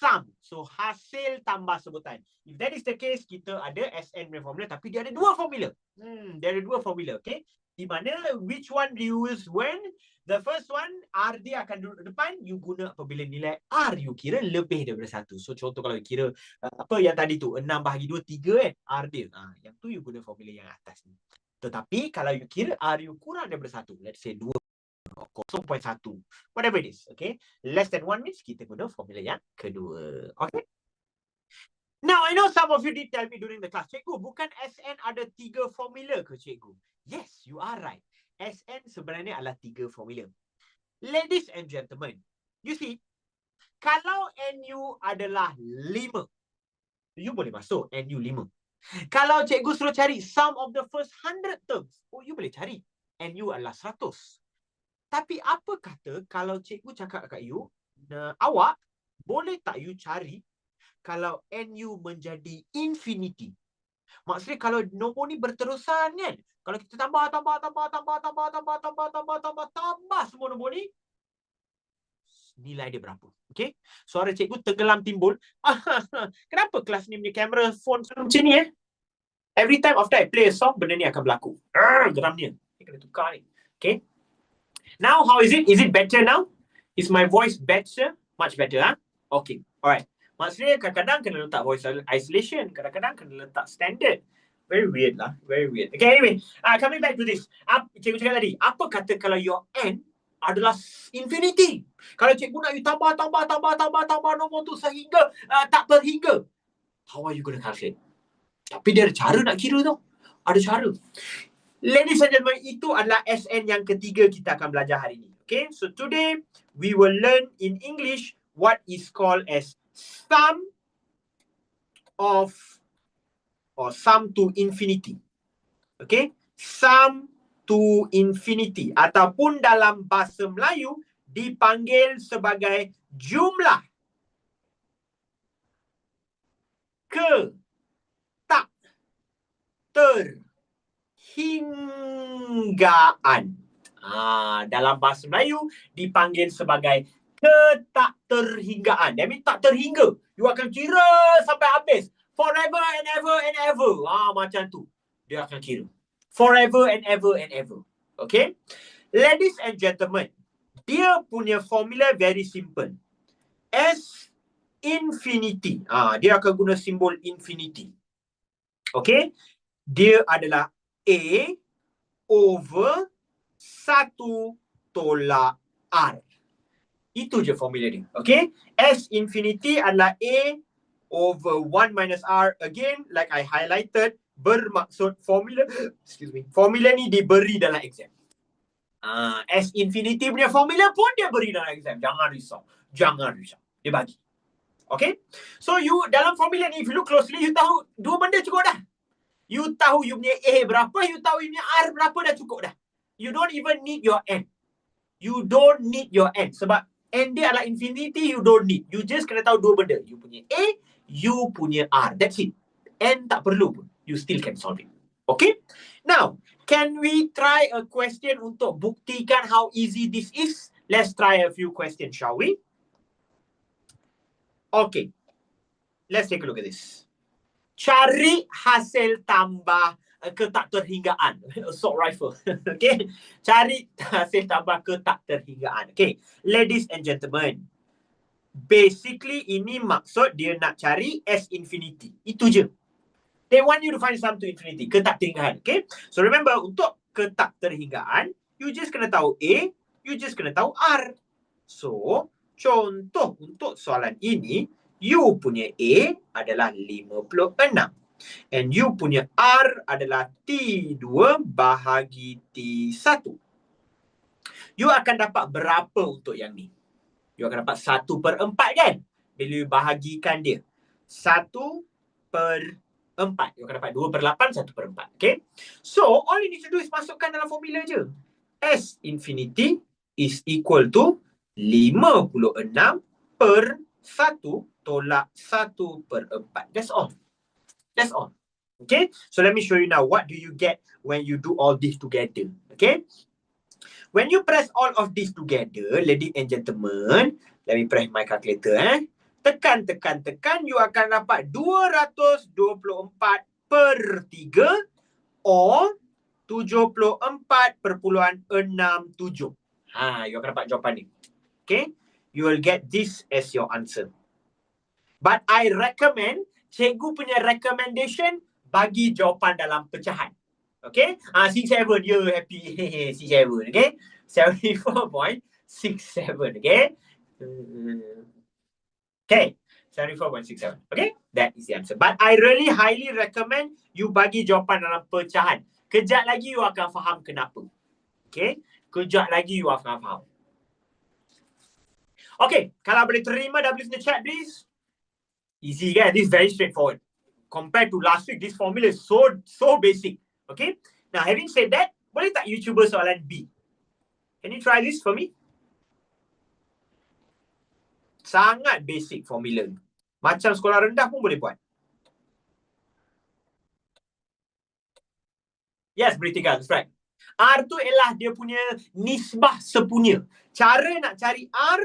sum. So, hasil tambah sebutan. If that is the case, kita ada SN punya formula, tapi dia ada dua formula. Dia ada dua formula, okay? Di mana, which one do you use when? The first one, R dia akan duduk depan, you guna apabila nilai R you kira lebih daripada 1. So, contoh kalau you kira, apa yang tadi tu, 6 bahagi 2, 3 kan, R dia. Yang tu you guna formula yang atas ni. Tetapi, kalau you kira R you kurang daripada 1, let's say 2, 0.1, whatever it is, okay? Less than 1 means kita guna formula yang kedua, okay? Now, I know some of you did tell me during the class, cikgu, bukan SN ada 3 formula ke cikgu? Yes, you are right. SN sebenarnya adalah 3 formula. Ladies and gentlemen, you see, kalau NU adalah 5, you boleh masuk NU 5. Kalau cikgu suruh cari sum of the first 100 terms, you boleh cari. NU adalah 100. Tapi apa kata kalau cikgu cakap kat you, awak boleh tak you cari kalau NU menjadi infinity? Maksudnya kalau nombor ni berterusan kan, kalau kita tambah semua nombor ni, nilai dia berapa? Okay? Suara cikgu tenggelam timbul. Kenapa kelas ni punya kamera phone macam ni Every time after I play a song, benda ni akan berlaku. Geramnya. Kita kena tukar ni. Okay? Now, how is it? Is it better now? Is my voice better? Much better, Okay. Alright. Maksudnya kadang-kadang kena letak voice isolation. Kadang-kadang kena letak standard. Very weird lah. Very weird. Okay, anyway. Coming back to this. Cikgu cakap tadi. Apa kata kalau your N adalah infinity? Kalau cikgu nak you tambah nombor tu sehingga tak terhingga. How are you going to calculate? Tapi dia ada cara nak kira tau. Ada cara. Ladies and gentlemen, itu adalah SN yang ketiga kita akan belajar hari ini. Okay, so today we will learn in English what is called as sum of or sum to infinity. Okay, sum to infinity ataupun dalam bahasa Melayu dipanggil sebagai jumlah ke tak terhinggaan. Dalam bahasa Melayu dipanggil sebagai ketakterhinggaan. That means tak terhingga. You akan kira sampai habis. Forever and ever and ever. Macam tu. Dia akan kira. Forever and ever and ever. Okay? Ladies and gentlemen, dia punya formula very simple. S infinity. Dia akan guna simbol infinity. Okay? Dia adalah A over 1 tolak R. Itu je formula dia. Okay? S infinity adalah A over 1 minus R. Again, like I highlighted, bermaksud formula, formula ni diberi dalam exam. S infinity punya formula pun dia beri dalam exam. Jangan risau. Dia bagi. Okay? So you, dalam formula ni, if you look closely, you tahu dua benda cukup dah. You tahu you punya A berapa, you tahu you punya R berapa, dah cukup dah. You don't even need your N. You don't need your N. Sebab N dia adalah infinity, you don't need. You just kena tahu dua benda. You punya A, you punya R. That's it. N tak perlu pun. You still can solve it. Okay? Now, can we try a question untuk buktikan how easy this is? Let's try a few questions, shall we? Okay. Let's take a look at this. Cari hasil tambah ketakterhinggaan. Assault rifle. Okay. Cari hasil tambah ketakterhinggaan. Okay. Ladies and gentlemen. Basically, ini maksud dia nak cari S infinity. Itu je. They want you to find sum to infinity. Ketakterhinggaan. Okay. So remember, untuk ketakterhinggaan, you just kena tahu A, you just kena tahu R. So, contoh untuk soalan ini, you punya A adalah 56. And you punya R adalah T2 bahagi T1. You akan dapat berapa untuk yang ni? You akan dapat 1/4 kan? Bila you bahagikan dia. 1/4. You akan dapat 2/8, 1/4. Okay? So, all you need to do is masukkan dalam formula je. S infinity is equal to 56 per 1 tolak 1/4. That's all. That's all. Okay? So let me show you now. What do you get when you do all this together? Okay? When you press all of this together, ladies and gentlemen, let me press my calculator. tekan, you akan dapat 224 per 3 or 74.67. You akan dapat jawapan ni. Okay? You will get this as your answer. But I recommend, cikgu punya recommendation, bagi jawapan dalam pecahan. Okay? 67, you happy. 67, okay? 74.67, okay? Okay, 74.67. Okay, that is the answer. But I really highly recommend you bagi jawapan dalam pecahan. Kejap lagi you akan faham kenapa. Okay, kejap lagi you akan faham. Okay, kalau boleh terima W in the chat, please. Easy kan? This is very straightforward. Compared to last week, this formula is so basic. Okay, now having said that, boleh tak you cuba soalan B? Can you try this for me? Sangat basic formula. Macam sekolah rendah pun boleh buat. Yes, Britika, that's right. R tu ialah dia punya nisbah sepunya. Cara nak cari R,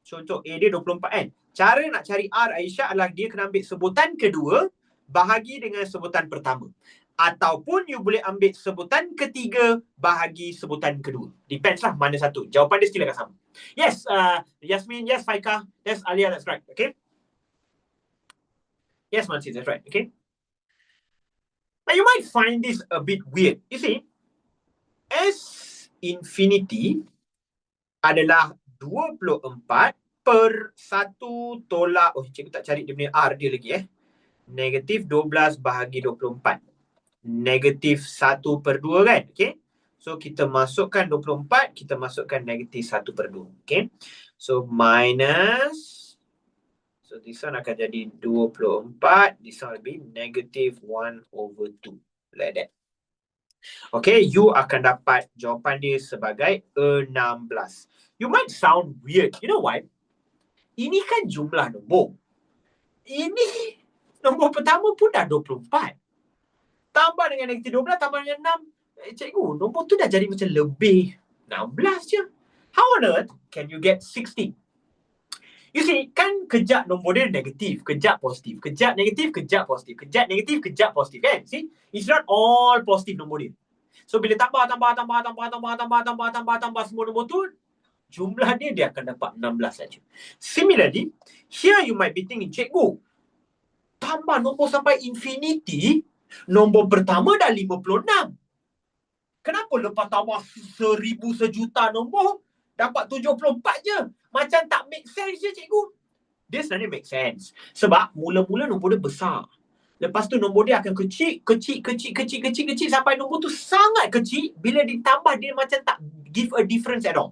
contoh A dia 24 kan. Cara nak cari R, Aisyah, adalah dia kena ambil sebutan kedua bahagi dengan sebutan pertama. Ataupun you boleh ambil sebutan ketiga bahagi sebutan kedua. Depends lah mana satu. Jawapan dia still akan sama. Yes, Yasmin, yes, Faika, yes, Alia, that's right. Okay. Yes, Mansi, that's right. Okay. Now you might find this a bit weird. You see, S infinity adalah 24 per 1 tolak, cikgu tak cari dia punya R dia lagi negatif 12 bahagi 24. Negatif 1 per 2 kan? Okay. So kita masukkan 24, kita masukkan negatif 1 per 2. Okay. So minus, so this one akan jadi 24, this one will be negative 1/2. Like that. Okay, you akan dapat jawapan dia sebagai 16. You might sound weird. You know why? Ini kan jumlah nombor. Ini nombor pertama pun dah 24. Tambah dengan negatif 12, tambah dengan 6. Cikgu, nombor tu dah jadi macam lebih 16 je. How on earth can you get 16? You see, kan kejap nombor dia negatif, kejap positif, kejap negatif, kejap positif, kejap negatif, kejap positif kan? See? It's not all positif nombor dia. So bila tambah semua nombor tu, jumlah dia akan dapat 16 saja. Similarly, here you might be thinking, cikgu, tambah nombor sampai infinity, nombor pertama dah 56. Kenapa lepas tambah 1000 sejuta nombor, dapat 74 je? Macam tak make sense je, cikgu. Dia sebenarnya make sense. Sebab mula-mula nombor dia besar. Lepas tu nombor dia akan kecil sampai nombor tu sangat kecil. Bila ditambah, dia macam tak give a difference at all.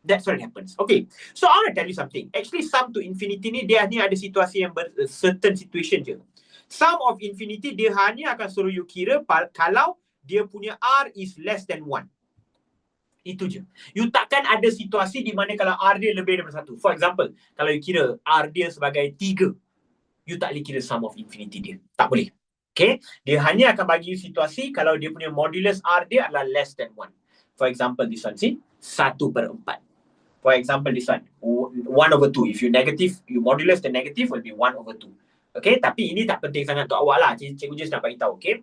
That's what happens. Okay. So I want to tell you something. Actually, sum to infinity ni, dia hanya ada situasi yang certain situation je. Sum of infinity, dia hanya akan suruh you kira kalau dia punya R is less than 1. Itu je. You takkan ada situasi di mana kalau R dia lebih daripada 1. For example, kalau you kira R dia sebagai 3, you tak boleh kira sum of infinity dia. Tak boleh. Okay? Dia hanya akan bagi you situasi kalau dia punya modulus R dia adalah less than 1. For example, this one, see? 1/4. For example, this one, 1/2. If you negative, you modulus the negative will be 1/2. Okay? Tapi ini tak penting sangat untuk awak lah. Cikgu just nak bagi tahu. Okay?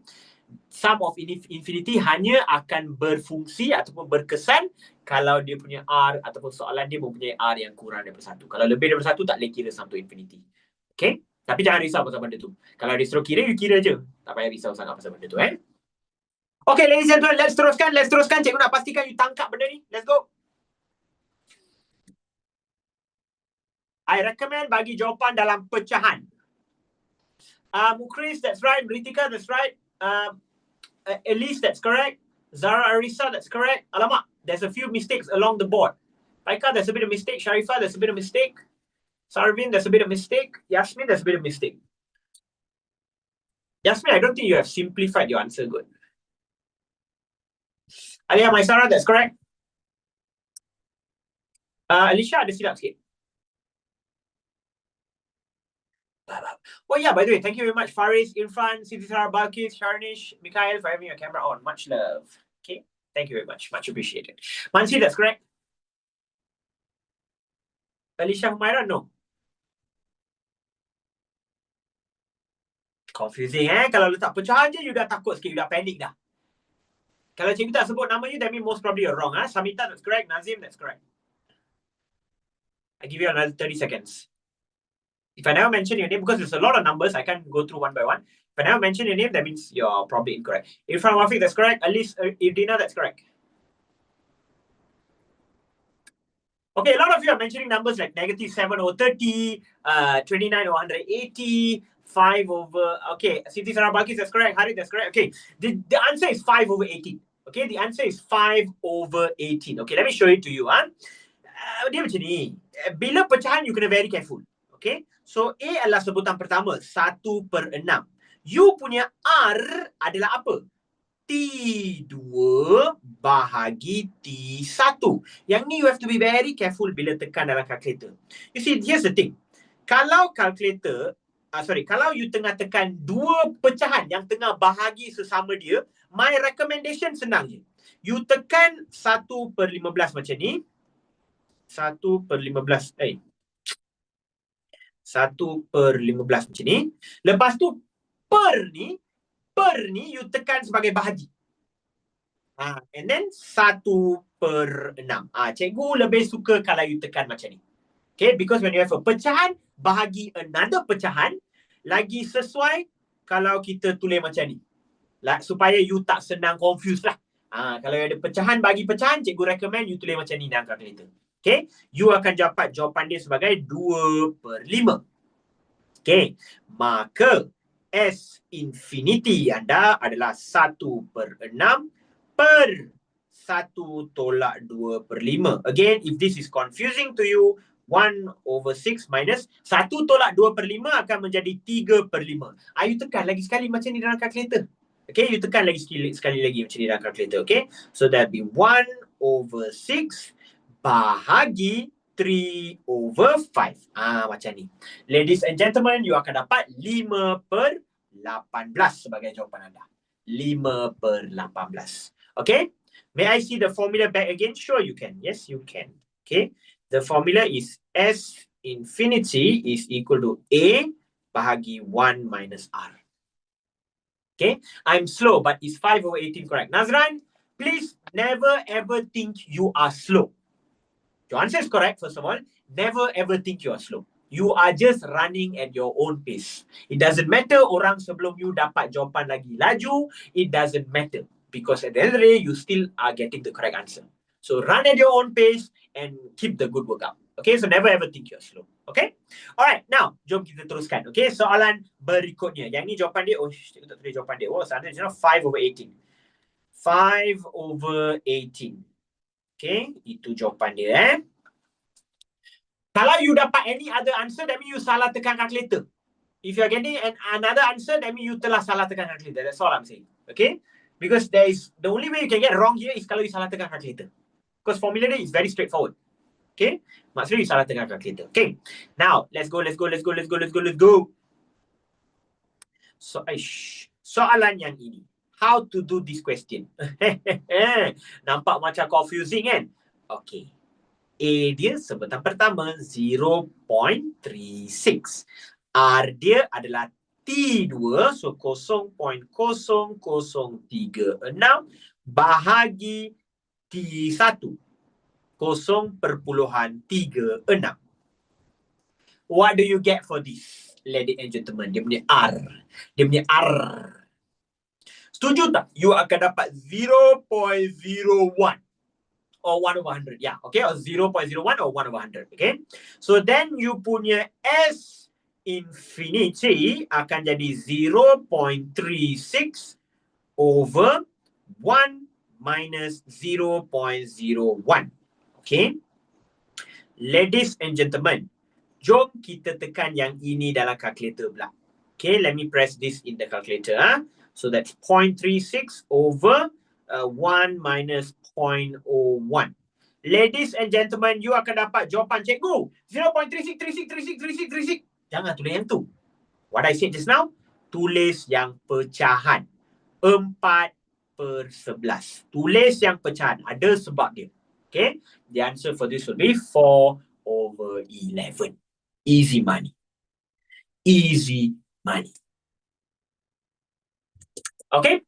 Sum of infinity hanya akan berfungsi ataupun berkesan kalau dia punya R ataupun soalan dia mempunyai R yang kurang daripada 1. Kalau lebih daripada 1, tak boleh kira sum to infinity. Okay? Tapi jangan risau pasal benda tu. Kalau dia suruh kira, you kira je. Tak payah risau sangat pasal benda tu. Okay, ladies and gentlemen, let's teruskan. Cikgu nak pastikan you tangkap benda ni. Let's go. I recommend bagi jawapan dalam pecahan. Mukris, that's right. Ritika, that's right. Elise, that's correct. Zara Arisa, that's correct. Alamak, there's a few mistakes along the board. Faika, there's a bit of mistake. Sharifah, there's a bit of mistake. Sarvin, there's a bit of mistake. Yasmin, there's a bit of mistake. Yasmin, I don't think you have simplified your answer good. Alia Maisara, that's correct. Alicia, ada silap sikit. Oh yeah, by the way, thank you very much, Faris, Irfan, Siti Sarah, Balkis, Sharnish, Mikhail, for having your camera on. Much love. Okay, thank you very much. Much appreciated. Mansi, that's correct. Alicia Humaira, no. Confusing Kalau letak pecahan je, you dah takut sikit, you dah panik dah. Kalau cikgu tak sebut nama you, that means most probably you're wrong. Samita, that's correct. Nazim, that's correct. I give you another 30 seconds. If I never mention your name, because there's a lot of numbers, I can't go through one by one. If I never mention your name, that means you're probably incorrect. Irfan Wafiq, that's correct. At least Irdina, that's correct. Okay, a lot of you are mentioning numbers like -7 over 30, 29 over 180, 5 over... Okay, Siti Sarabaki, that's correct. Harith, that's correct. Okay, the answer is 5 over 18. Okay, the answer is 5 over 18. Okay, let me show it to you. Dia macam ni. Bila pecahan, you kena very careful. Okay, so A adalah sebutan pertama, 1/6. You punya R adalah apa? T2 bahagi T1. Yang ni you have to be very careful bila tekan dalam calculator. You see, here's the thing. Kalau calculator, kalau you tengah tekan dua pecahan yang tengah bahagi sesama dia, my recommendation senang je. You tekan 1/15 macam ni. 1/15. 1/15 macam ni. Lepas tu, per ni you tekan sebagai bahagi. And then 1/6. Cikgu lebih suka kalau you tekan macam ni. Okay, because when you have a pecahan bahagi another pecahan, lagi sesuai kalau kita tulis macam ni. Supaya you tak senang confuse lah. Kalau ada pecahan bagi pecahan, cikgu recommend you tulis macam ni dalam calculator. Okay, you akan dapat jawapan dia sebagai 2/5. Okay, maka S infinity anda adalah 1/6 per 1 tolak 2/5. Again, if this is confusing to you, 1/6 minus 1 tolak 2/5 akan menjadi 3/5. You tekan lagi sekali macam ni dalam calculator. Okay, you tekan lagi sekali lagi macam ni dalam calculator. Okay, so that be 1/6 bahagi 3/5. Macam ni. Ladies and gentlemen, you akan dapat 5/18 sebagai jawapan anda. 5/18. Okay? May I see the formula back again? Sure, you can. Yes, you can. Okay? The formula is S infinity is equal to A bahagi 1 minus R. Okay? I'm slow, but is 5/18 correct? Nazran, please never ever think you are slow. Your answer is correct, first of all. Never ever think you are slow. You are just running at your own pace. It doesn't matter orang sebelum you dapat jawapan lagi laju. It doesn't matter. Because at the end of the day, you still are getting the correct answer. So run at your own pace and keep the good work up. Okay, so never ever think you're slow. Okay? Alright, now, jom kita teruskan. Okay, soalan berikutnya. Yang ni jawapan dia, kita tak tulis jawapan dia. Sana 5/18. 5/18. Okay, itu jawapan dia. Kalau you dapat any other answer, that means you salah tekan calculator. If you are getting another answer, that means you telah salah tekan calculator. That's all I'm saying. Okay? Because there is the only way you can get wrong here is kalau you salah tekan calculator. Because formula dia is very straightforward. Okay? Maksudnya you salah tekan calculator. Okay. Now, let's go. So, soalan yang ini. How to do this question? Nampak macam confusing kan? Okay. A dia sebutan pertama 0.36. R dia adalah T2, so 0.0036 bahagi T1, 0.36. What do you get for this, ladies and gentlemen? Dia punya R. Setuju tak? You akan dapat 0.01 or 1/100. Yeah, okay? Or 0.01 or 1/100. Okay? So then you punya S infinity akan jadi 0.36 over 1 minus 0.01. Okay? Ladies and gentlemen, jom kita tekan yang ini dalam calculator pula. Okay, let me press this in the calculator. So that's 0.36 over 1 minus 0.01. Ladies and gentlemen, you akan dapat jawapan cikgu 0.36. Jangan tulis yang tu. What I said just now, tulis yang pecahan. 4/11. Tulis yang pecahan. Ada sebab dia. Okay, the answer for this will be 4/11. Easy money. Okay?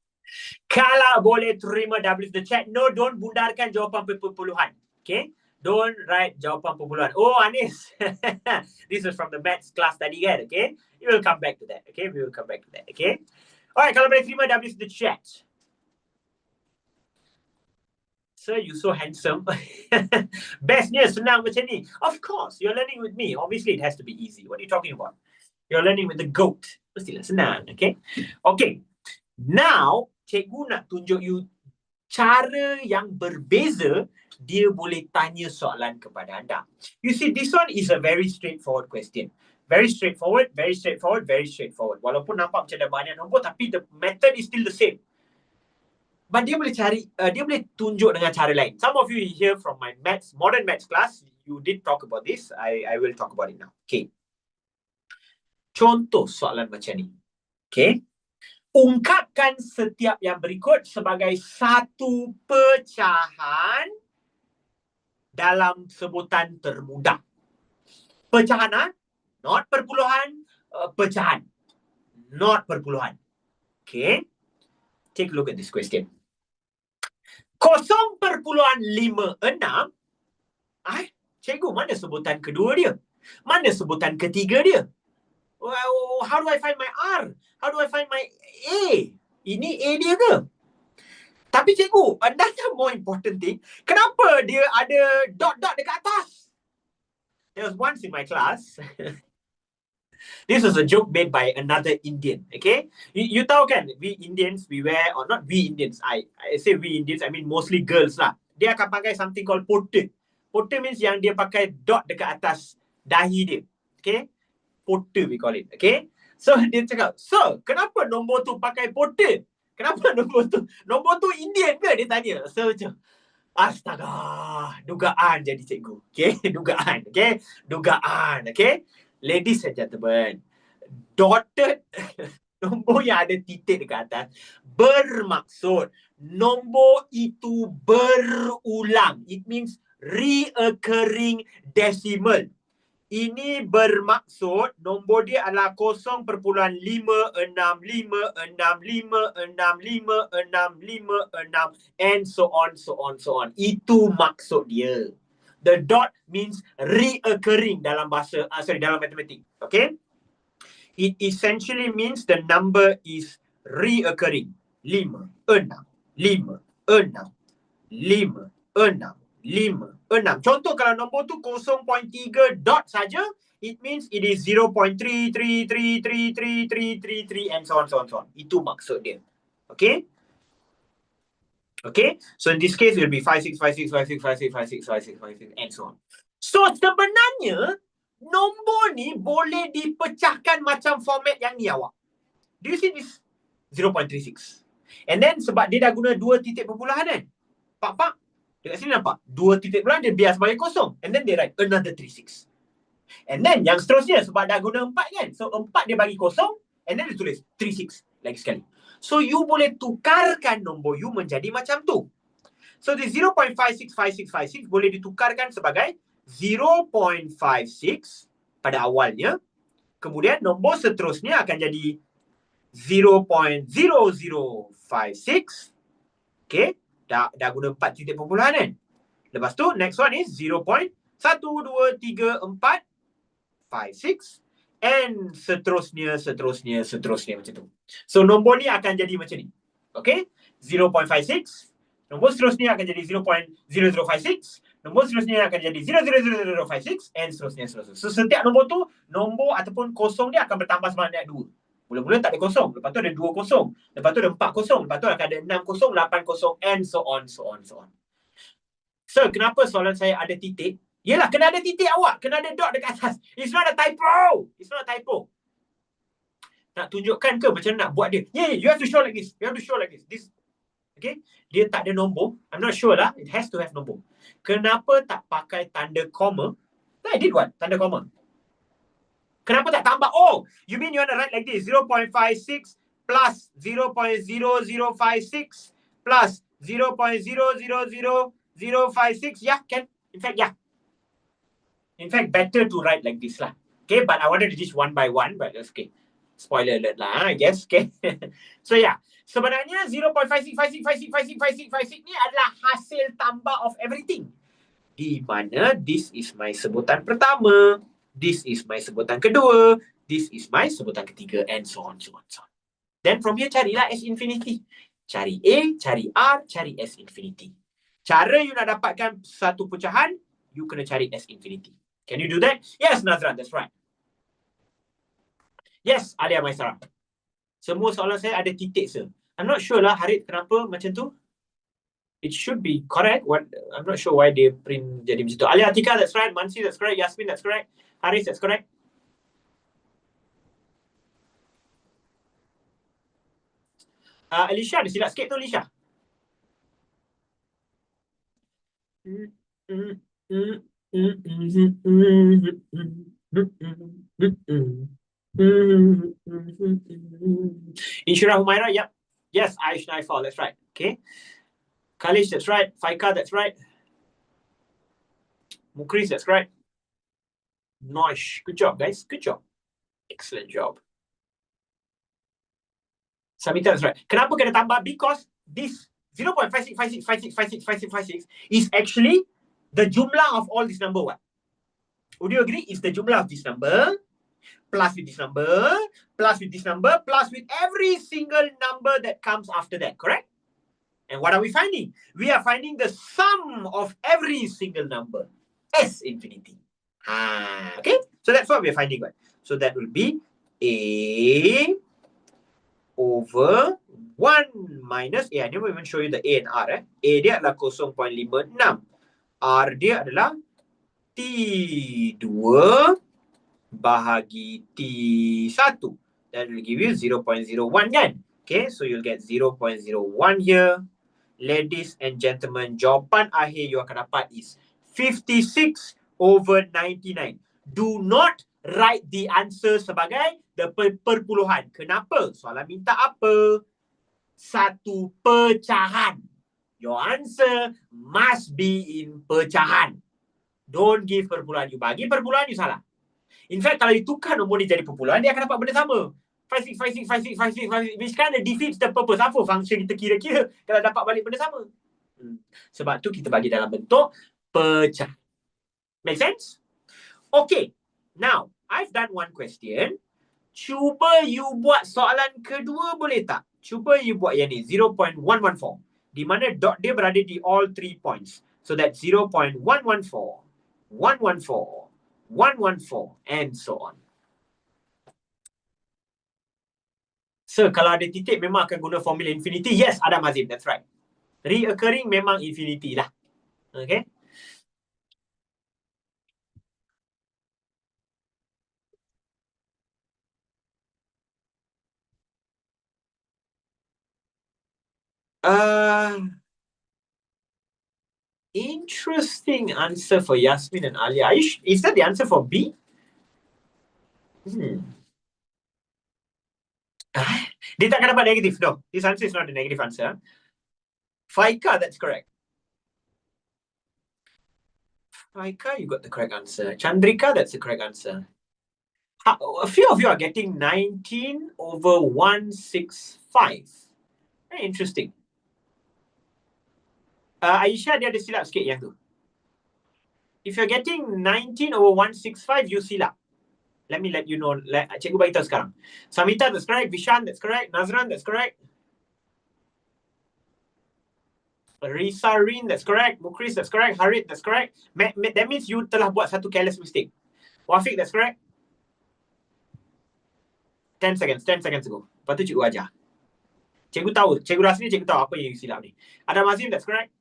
Kalau boleh terima W the chat, no, don't bundarkan jawapan perpuluhan. Okay? Don't write jawapan perpuluhan. Oh, Anis. This was from the maths class tadi kan? Okay? We will come back to that. Okay? We will come back to that. Okay? Alright, kalau boleh terima W the chat. Sir, you so handsome. Bestnya senang macam ni. Of course, you're learning with me. Obviously, it has to be easy. What are you talking about? You're learning with the goat. Mestilah senang. Okay? Okay. Now, cikgu nak tunjuk you cara yang berbeza dia boleh tanya soalan kepada anda. You see, this one is a very straightforward question. Very straightforward, very straightforward, very straightforward. Walaupun nampak macam ada banyak nombor, tapi the method is still the same. But dia boleh dia boleh tunjuk dengan cara lain. Some of you here from my modern maths class, you did talk about this. I will talk about it now. Okay. Contoh soalan macam ni. Okay. Ungkapkan setiap yang berikut sebagai satu pecahan dalam sebutan termudah. Pecahan, not perpuluhan, pecahan. Not perpuluhan. Okay. Take a look at this question. 0.56. Cikgu, mana sebutan kedua dia? Mana sebutan ketiga dia? How do I find my R? How do I find my A? Ini A dia ke? Tapi cikgu, another more important thing, kenapa dia ada dot-dot dekat atas? There was once in my class, this was a joke made by another Indian, okay? You tahu kan, we Indians, we wear, or not we Indians, I say we Indians, I mean mostly girls lah. Dia akan pakai something called potte. Potte means yang dia pakai dot dekat atas dahi dia, okay? Potte we call it, okay? So dia cakap, so kenapa nombor tu pakai potte? Kenapa nombor tu Indian ke? Dia tanya. So macam, astaga, dugaan jadi cikgu, okay? Dugaan, okay? Dugaan, okay? Ladies and gentlemen, dotted nombor yang ada titik dekat atas bermaksud nombor itu berulang. It means reoccurring decimal. Ini bermaksud nombor dia adalah 0.56565656 and so on. Itu maksud dia. The dot means reoccurring dalam bahasa, dalam matematik. Okay? It essentially means the number is reoccurring. 5, 6, 5, 6, 5, 6. Contoh kalau nombor tu 0.3 dot saja, it means it is 0.3333333 and so on. Itu maksud dia. Okay? Okay, so in this case it will be 565656565656 and so on. So sebenarnya nombor ni boleh dipecahkan macam format yang ni awak. Do you see this? 0.36. And then sebab dia dah guna 2 titik perpuluhan kan? Pak. Dekat sini nampak 2 titik perpuluhan dia biar sebagai kosong. And then they write another 36. And then yang seterusnya sebab dah guna 4 kan? So 4 dia bagi kosong. And then dia tulis 36 lagi sekali. So you boleh tukarkan nombor you menjadi macam tu. So the 0.565656 boleh ditukarkan sebagai 0.56 pada awalnya. Kemudian nombor seterusnya akan jadi 0.0056. Okay. Dah guna 4 titik perpuluhan kan. Lepas tu next one is 0.123456. And seterusnya macam tu. So nombor ni akan jadi macam ni. Okay? 0.56. Nombor seterusnya akan jadi 0.0056. Nombor seterusnya akan jadi 0.00056 and seterusnya. So setiap nombor tu, nombor ataupun kosong dia akan bertambah sebanyak 2. Mula-mula tak ada kosong. Lepas tu ada 2 kosong. Lepas tu ada 4 kosong. Lepas tu akan ada 6 kosong, 8 kosong and so on. So kenapa soalan saya ada titik? Yelah, kena ada titik awak. Kena ada dot dekat atas. It's not a typo. Nak tunjukkan ke macam nak buat dia? Yeah, you have to show like this. This, okay? Dia tak ada nombor. I'm not sure lah. It has to have nombor. Kenapa tak pakai tanda koma? I did what? Tanda koma. Kenapa tak tambah? Oh, you mean you want to write like this. 0.56 plus 0.0056 plus 0.000056. Yeah, can. In fact, better to write like this lah. Okay, but I wanted to teach one by one, but that's okay. Spoiler alert lah, I guess. Okay. So yeah, Sebenarnya 0.5656565656 ni adalah hasil tambah of everything. Di mana this is my sebutan pertama, this is my sebutan kedua, this is my sebutan ketiga, and so on, so on, so on. Then from here carilah S infinity. Cari A, cari R, cari S infinity. Cara you nak dapatkan satu pecahan, you kena cari S infinity. Can you do that? Yes, Nazran, that's right. Yes, Alia Maisara. Semua soalan saya ada titik, sir. I'm not sure lah, Harith, kenapa macam tu? It should be correct. I'm not sure why they print jadi macam tu. Alia Atika, that's right. Mansi, that's correct. Yasmin, that's correct. Harith, that's correct. Alicia, ada silap sikit tu, Alicia. Insyirah Humaira, yep. Yes, Aish Naifal, that's right. Okay. Kalish, that's right. Faika, that's right. Mukris, that's right. Nice. Good job, guys. Good job. Excellent job. Samita, that's right. Kenapa kena tambah? Because this 0.5656565656 is actually the jumlah of all this number. What? Would you agree? It's the jumlah of this number plus with this number plus with this number plus with every single number that comes after that. Correct? And what are we finding? We are finding the sum of every single number. S infinity. Okay? So that's what we are finding. Right? So that will be A over 1 minus A. I never even show you the A and R. A dia adalah 0.56. R dia adalah T2 bahagi T1. That will give you 0.01 kan? Okay, so you'll get 0.01 here. Ladies and gentlemen, jawapan akhir you akan dapat is 56 over 99. Do not write the answer sebagai the perpuluhan. Kenapa? Soalan minta apa? Satu pecahan. Your answer must be in pecahan. Don't give perpuluhan. You bagi perpuluhan, you salah. In fact, kalau you tukar nombor ni jadi perpuluhan, dia akan dapat benda sama. 56, which kind of defeats the purpose. Apa function kita kira-kira kalau dapat balik benda sama? Sebab tu kita bagi dalam bentuk pecah. Make sense? Okay. Now, I've done one question. Cuba you buat soalan kedua boleh tak? Cuba you buat yang ni, 0.114. Di mana dot dia berada di all 3 points. So that's 0.114, 114, 114, and so on. So, kalau ada titik memang akan guna formula infinity. Yes, Adam Azim, that's right. Reoccurring memang infinity lah. Okay. Interesting answer for Yasmin and Alia. Is that the answer for B? Dia tak akan dapat negative. No, this answer is not a negative answer. Faika, that's correct. Faika, you got the correct answer. Chandrika, that's the correct answer. A few of you are getting 19 over 165. Very interesting. Aisyah, dia ada silap sikit yang tu. If you're getting 19 over 165, you silap. Let me let you know. Cikgu bagi tahu sekarang. Samita, that's correct. Vishan, that's correct. Nazran, that's correct. Risarin, that's correct. Mukris, that's correct. Harith, that's correct. That means you telah buat satu careless mistake. Wafiq, that's correct. 10 seconds ago. Lepas tu cikgu ajar. Cikgu tahu. Cikgu rasmi, cikgu tahu apa yang you silap ni. Adam Azim, that's correct.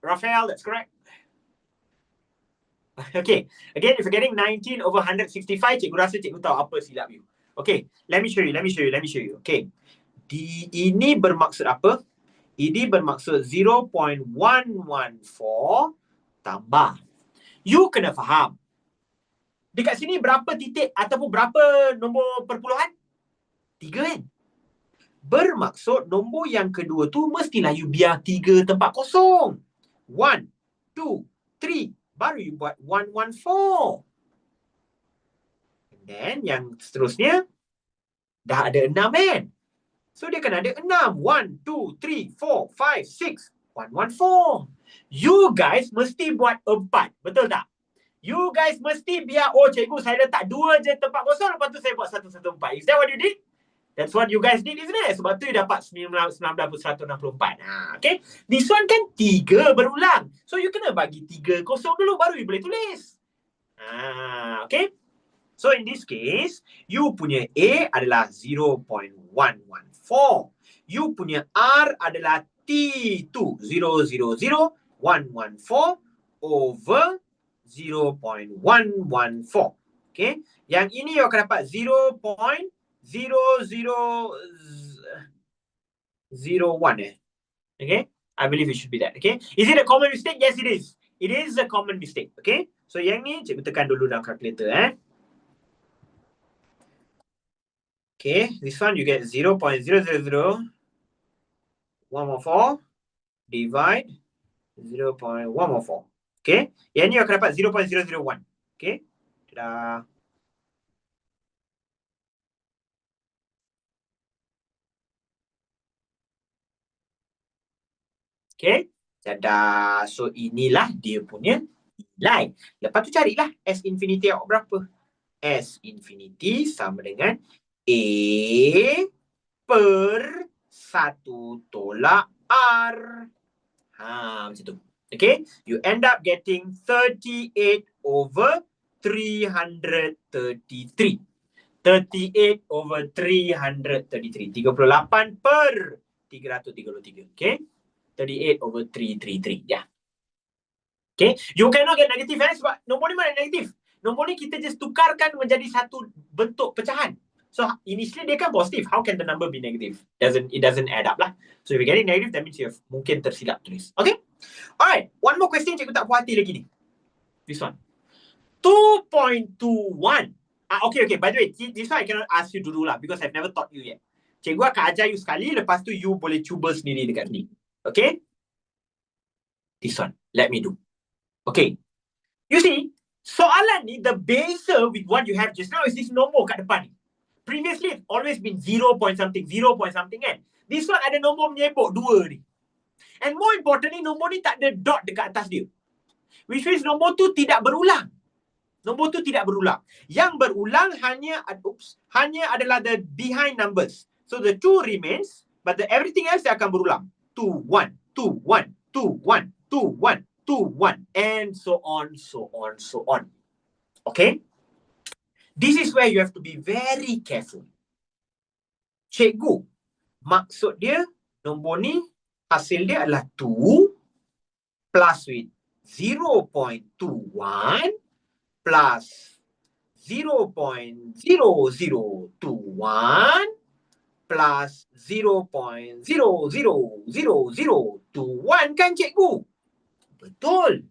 Raphael, that's correct. Okay. Again, if you're getting 19 over 165, cikgu rasa cikgu tahu apa silap you. Okay. Let me show you. Okay. Ini bermaksud apa? Ini bermaksud 0.114 tambah. You kena faham. Dekat sini berapa titik ataupun berapa nombor perpuluhan? 3 kan? Bermaksud nombor yang kedua tu mestilah you biar 3 tempat kosong. 1, 2, 3. Baru you buat 114. And then yang seterusnya dah ada 6 kan? So dia akan ada 6. 1, 2, 3, 4, 5, 6. 114. You guys mesti buat 4. Betul tak? You guys mesti biar, oh cikgu saya letak 2 je tempat kosong, lepas tu saya buat 114. Is that what you did? That's what you guys did, isn't it? Sebab tu you dapat 19/164. Okay? This one kan 3 berulang. So you kena bagi 3 kosong dulu, baru you boleh tulis. Okay? So in this case, you punya A adalah 0.114. You punya R adalah T2, 0.114 over 0.114. Okay? Yang ini you akan dapat 0.0001. Okay? I believe it should be that. Okay? Is it a common mistake? Yes, it is. It is a common mistake. Okay? So yang ni cikgu tekan dulu dalam calculator. Okay, this one you get 0.000114 divide 0.114. Okay, yang ni akan dapat 0.001. Okay, tada. Okay, tada. So inilah dia punya nilai. Lepas tu carilah S infinity awak berapa. S infinity sama dengan A per 1 tolak R. Macam tu. Okay, you end up getting 38 over 333. 38 over 333. 38 per 333. Okay, 38 over 333. Yeah. Okay, you cannot get negative sebab nombor ni mana negatif. Nombor ni kita just tukarkan menjadi satu bentuk pecahan. So initially dia kan positif. How can the number be negative? It doesn't add up lah. So if you get it negative, that means you have mungkin tersilap tulis. Okay? Alright, one more question cikgu tak puas hati lagi ni. This one. 2.21. Okay. By the way, this one I cannot ask you to do lah because I've never taught you yet. Cikgu akan ajar you sekali, lepas tu you boleh cuba sendiri dekat ni. Okay? This one, let me do. Okay. You see, soalan ni, the base with what you have just now is this nombor kat depan ni. Previously, it's always been 0 point something kan. This one ada nombor menyebut 2 ni. And more importantly, nombor ni tak ada dot dekat atas dia. Which means nombor tu tidak berulang. Nombor tu tidak berulang. Yang berulang hanya adalah the behind numbers. So the 2 remains, but everything else akan berulang. 2, 1, 2, 1, 2, 1, 2, 1, 2, 1, and so on. Okay? This is where you have to be very careful. Cikgu, maksud dia, nombor ni, hasil dia adalah 2 plus with 0.21 plus 0.0021 plus 0.000021 kan cikgu? Betul.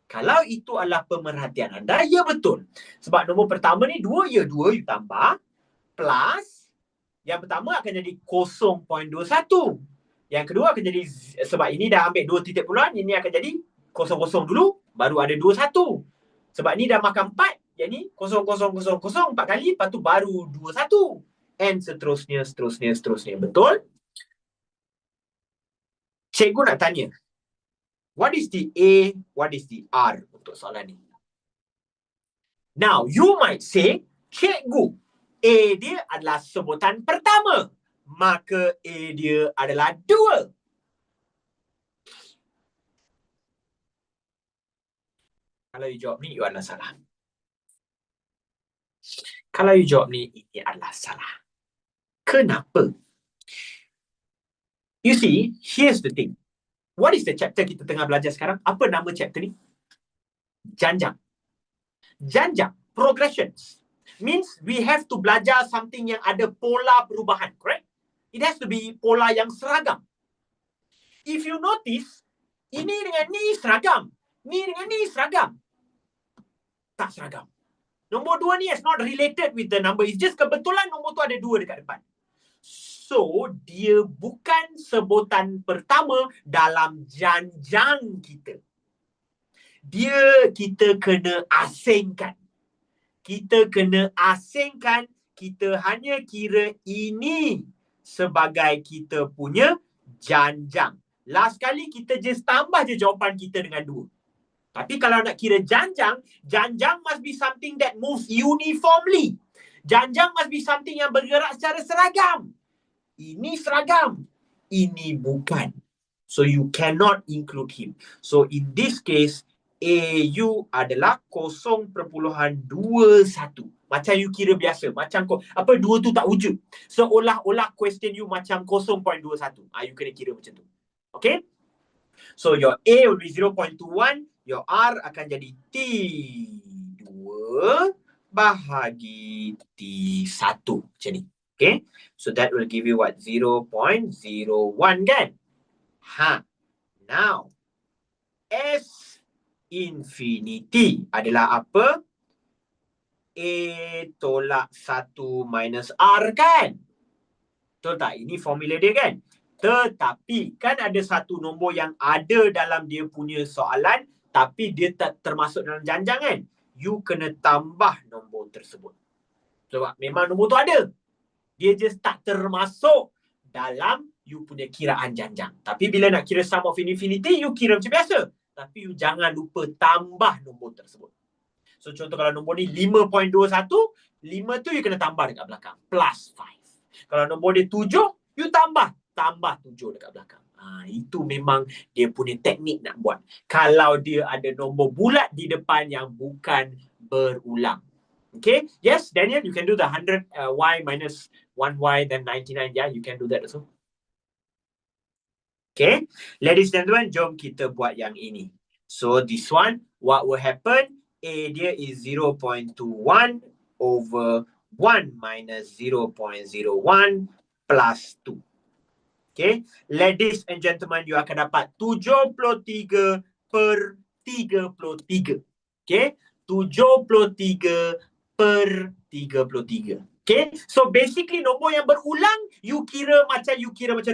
Kalau itu adalah pemerhatian anda, ya betul. Sebab nombor pertama ni 2, ya 2 you tambah. Plus, yang pertama akan jadi 0.21. Yang kedua akan jadi, sebab ini dah ambil 2 titik puluhan, ini akan jadi 00 dulu, baru ada 21. Sebab ni dah makan 4, jadi 0000 4 kali, lepas tu baru 21. And seterusnya. Betul? Cikgu nak tanya, what is the A, what is the R untuk soalan ni? Now, you might say, cikgu, A dia adalah sebutan pertama. Maka A dia adalah 2. Kalau you jawab ni, you adalah salah. Kalau you jawab ni, ini adalah salah. Kenapa? You see, here's the thing. What is the chapter kita tengah belajar sekarang? Apa nama chapter ni? Janjang. Janjang, progressions. Means we have to belajar something yang ada pola perubahan, correct? It has to be pola yang seragam. If you notice, ini dengan ni seragam. Ni dengan ni seragam. Tak seragam. Nombor 2 ni is not related with the number. It's just kebetulan nombor tu ada 2 dekat depan. So, dia bukan sebutan pertama dalam janjang kita. Kita kena asingkan. Kita hanya kira ini sebagai kita punya janjang. Last kali kita just tambah je jawapan kita dengan 2. Tapi kalau nak kira janjang, janjang must be something that moves uniformly. Janjang must be something yang bergerak secara seragam. Ini seragam, ini bukan. So you cannot include him. So in this case, AU adalah 0.21. Macam you kira biasa. Macam 2 tu tak wujud. Seolah-olah question you macam 0.21. You kena kira macam tu. Okay? So your A will be 0.21. Your R akan jadi T2 bahagi T1. Macam ni. Okay? So that will give you what? 0.01 kan? Now, S infinity adalah apa? A tolak 1 minus R kan? Betul tak? Ini formula dia kan? Tetapi kan ada satu nombor yang ada dalam dia punya soalan, tapi dia tak termasuk dalam janjang kan? You kena tambah nombor tersebut. Sebab memang nombor tu ada. Dia just tak termasuk dalam you punya kiraan janjang. Tapi bila nak kira sum of infinity, you kira macam biasa. Tapi you jangan lupa tambah nombor tersebut. So contoh kalau nombor ni 5.21, 5 tu you kena tambah dekat belakang. Plus 5. Kalau nombor dia 7, you tambah 7 dekat belakang. Itu memang dia punya teknik nak buat. Kalau dia ada nombor bulat di depan yang bukan berulang. Okay? Yes, Daniel, you can do the 100y minus 1y then 99. Yeah, you can do that also. Okay, ladies and gentlemen, jom kita buat yang ini. So this one, what will happen? A dia is 0.21 over 1 minus 0.01 plus 2. Okay, ladies and gentlemen, you akan dapat 73 per 33. Okay, 73 per 33. Okay, so basically nombor yang berulang, you kira macam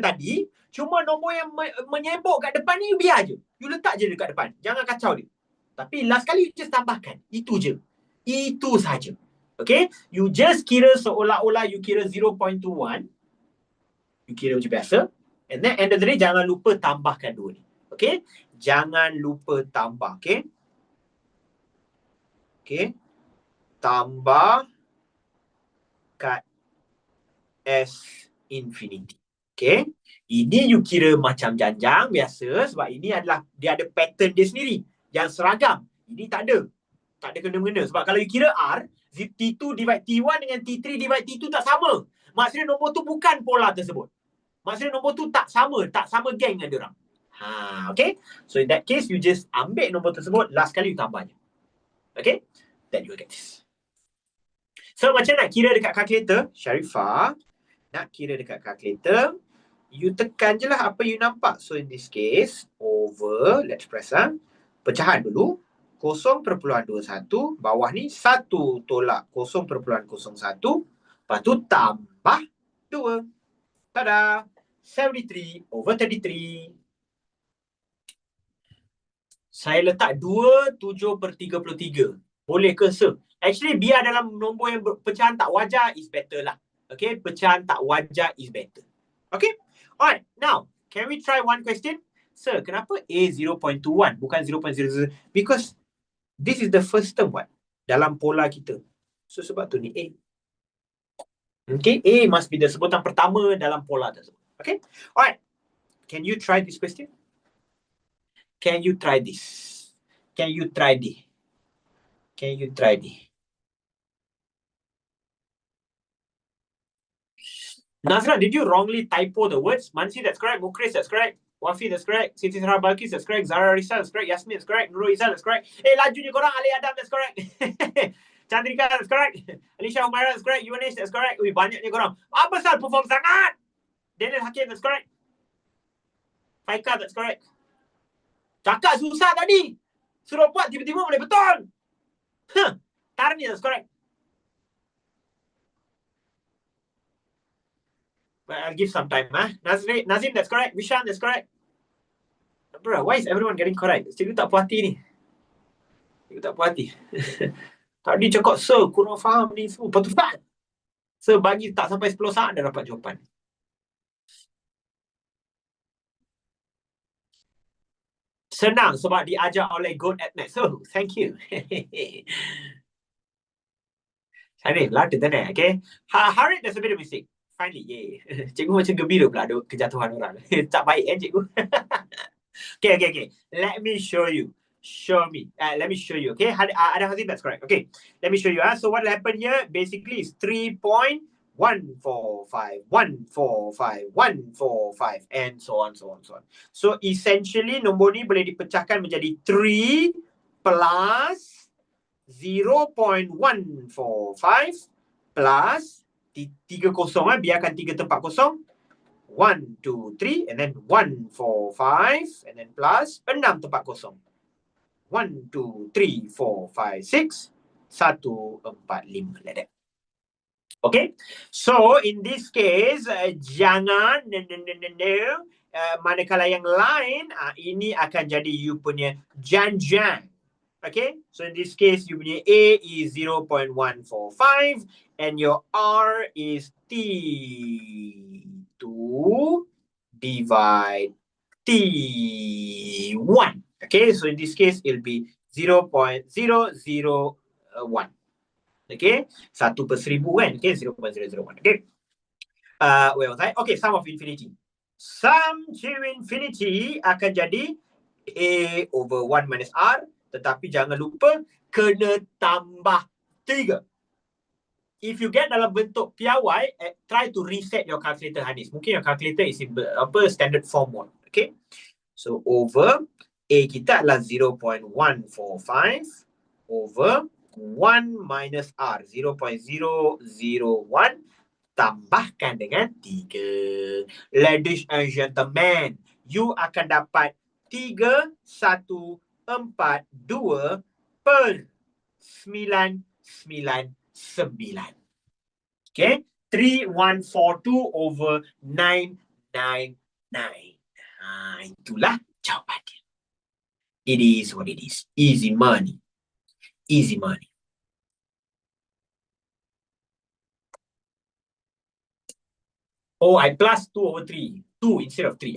tadi. Cuma nombor yang menyebok kat depan ni, you biar je. You letak je dekat depan. Jangan kacau dia. Tapi last kali, you just tambahkan. Itu je. Itu saja. Okay, you just kira seolah-olah you kira 0.21. You kira macam biasa. And then end of the day, jangan lupa tambahkan 2 ni. Okay, jangan lupa tambah. Okay. Okay. Tambah kat S infinity. Okay. Ini you kira macam janjang biasa sebab ini adalah dia ada pattern dia sendiri yang seragam. Ini tak ada. Tak ada kena-mengena. Sebab kalau you kira R, T2 divide T1 dengan T3 divide T2 tak sama. Maksudnya nombor tu bukan pola tersebut. Maksudnya nombor tu tak sama geng dengan diorang. Okay. So in that case, you just ambil nombor tersebut, last kali you tambah je. Okay. Then you will get this. So macam nak kira dekat kalkulator, Sharifah, nak kira dekat kalkulator, you tekan je lah apa you nampak. So in this case, over, let's press pecahan dulu. 0.21, bawah ni 1 tolak 0.01. Lepas tu tambah 2. Tada! 73 over 33. Saya letak 27 per 33. Boleh ke, sir? Actually, biar dalam nombor yang pecahan tak wajar is better lah. Okay, pecahan tak wajar is better. Okay? Alright, now, can we try one question? Sir, kenapa A 0.21 bukan 0.00? Because this is the first term what? Dalam pola kita. So, sebab tu ni A. Okay, A must be the sebutan pertama dalam pola tersebut. Okay? Alright. Can you try this question? Can you try this? Can you try this? Can you try this? Nazra, did you wrongly typo the words? Mansi, that's correct. Mukris, that's correct. Wafi, that's correct. Siti Sarah Balkis, that's correct. Zara Risa, that's correct. Yasmin, that's correct. Nurul Izzah, that's correct. Laju ni korang. Ali Adam, that's correct. Chandrika, that's correct. Alicia Umaira, that's correct. Yunesh, that's correct. Banyak ni korang. Apa pasal perform sangat? Daniel Hakim, that's correct. Faika, that's correct. Cakap susah tadi. Suruh buat tiba-tiba boleh betul. Tarni, that's correct. But I'll give some time. Nazim, that's correct. Vishan, that's correct. Bro, why is everyone getting correct? Cikgu tak puas hati ni. Cikgu tak puas hati. Tadi cakap, sir, kurang faham ni semua. Lepas tu, sir, bagi tak sampai 10 saat dah dapat jawapan. Senang sebab diajar oleh God at Maths. So, thank you. Syarif, louder than that, okay? Harith, there's a bit of mistake. Finally, yay. Cikgu macam gembira pula ada kejatuhan orang. Tak baik cikgu. Okay. Let me show you. Let me show you, okay? Ada Hazim, that's correct. Okay, let me show you. So what will happen here, basically, is 3.145, 145, 145, and so on. So essentially, nombor ni boleh dipecahkan menjadi 3 plus 0.145 plus 3 kosong, biarkan 3 tempat kosong. 1, 2, 3, and then 1, 4, 5, and then plus 6 tempat kosong. 1, 2, 3, 4, 5, 6, 1, 4, 5, like that. Okay, so in this case, jangan, manakala yang lain, ini akan jadi you punya janjan. Okay, so in this case, you punya A is 0.145 and your R is T2 divide T1. Okay, so in this case, it'll be 0.001. Okay, 1 per 1000 kan? Okay, 0.001. Okay, where was I? Okay, sum of infinity. Sum to infinity akan jadi A over 1 minus R. Tetapi jangan lupa kena tambah 3. If you get dalam bentuk piawai, try to reset your calculator, Hanis. Mungkin your calculator is in standard form mode. Okay, so over A kita adalah 0.145 over 1 minus R, 0.001, tambahkan dengan 3. Ladies and gentlemen, you akan dapat 3,142 per 999. Okay, 3142 over 999. Itulah jawapannya. It is what it is. Easy money. Easy money. Oh, I plus 2 over 3. 2 instead of 3.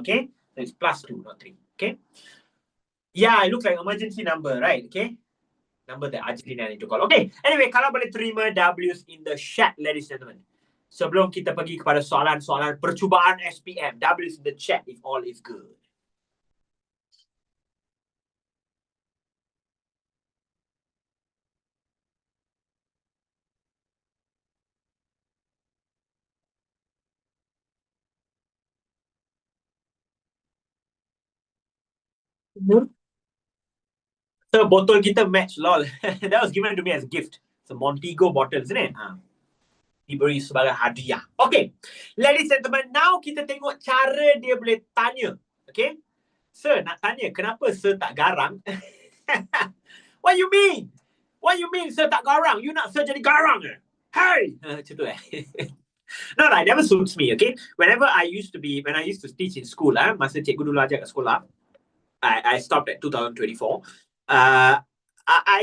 Okay. So it's plus 2, not 3. Okay. Yeah, it looks like emergency number, right? Okay. Number that Argentina need to call. Okay. Anyway, kalau boleh terima W's in the chat, ladies and gentlemen. Sebelum kita pergi kepada soalan-soalan percubaan SPM, W's in the chat if all is good. So, botol kita match, lol. That was given to me as a gift. It's a Montego bottle, isn't it? Diberi sebagai hadiah. Okay. Ladies and gentlemen, now kita tengok cara dia boleh tanya. Okay. Sir, nak tanya, kenapa sir tak garang? What you mean? What you mean sir tak garang? You nak sir jadi garang ke? Hey! Macam tu No, it never suits me, okay? When I used to teach in school, masa cikgu dulu ajar kat sekolah, I stopped at 2024. I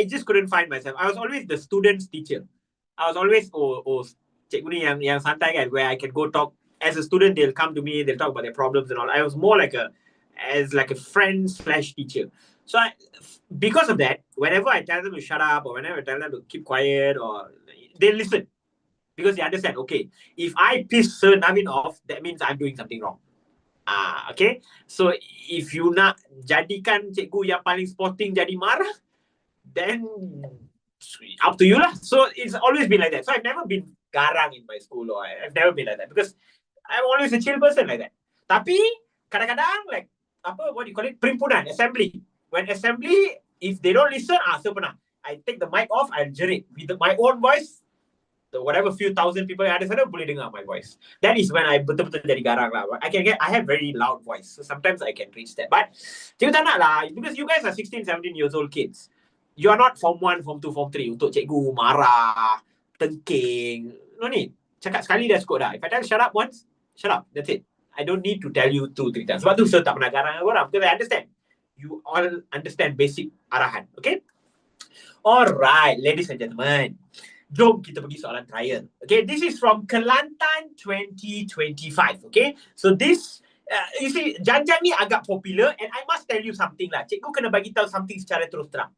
just couldn't find myself. I was always the student's teacher. I was always cikgu ni yang santai kan, where I can go talk. As a student, they'll come to me, they'll talk about their problems and all. I was more like a friend/teacher. So because of that, whenever I tell them to shut up or whenever I tell them to keep quiet, or they listen. Because they understand, okay, if I piss Sir Navin off, that means I'm doing something wrong. Okay. So if you nak jadikan cikgu yang paling sporting jadi marah, then up to you lah. So it's always been like that. So I've never been garang in my school, or I've never been like that because I'm always a chill person like that. Tapi kadang-kadang like what do you call it? Perhimpunan, assembly. When assembly, if they don't listen, so pernah I take the mic off, I'll jerit with my own voice. Whatever few thousand people yang ada sana boleh dengar my voice. That is when I betul-betul jadi garang lah. I have very loud voice. So sometimes I can reach that. But cikgu tak nak lah. Because you guys are 16, 17 years old kids. You are not form 1, form 2, form 3 untuk cikgu marah, tengking. No need. Cakap sekali dah cukup dah. If I tell shut up once, shut up. That's it. I don't need to tell you 2, 3 times. Sebab tu saya tak pernah garang korang. Because I understand. You all understand basic arahan. Okay? Alright, ladies and gentlemen. Jom kita pergi soalan trial. Okay, this is from Kelantan 2025. Okay, so this You see, janjang ni agak popular and I must tell you something lah. Cikgu kena bagi tahu something secara terus terang.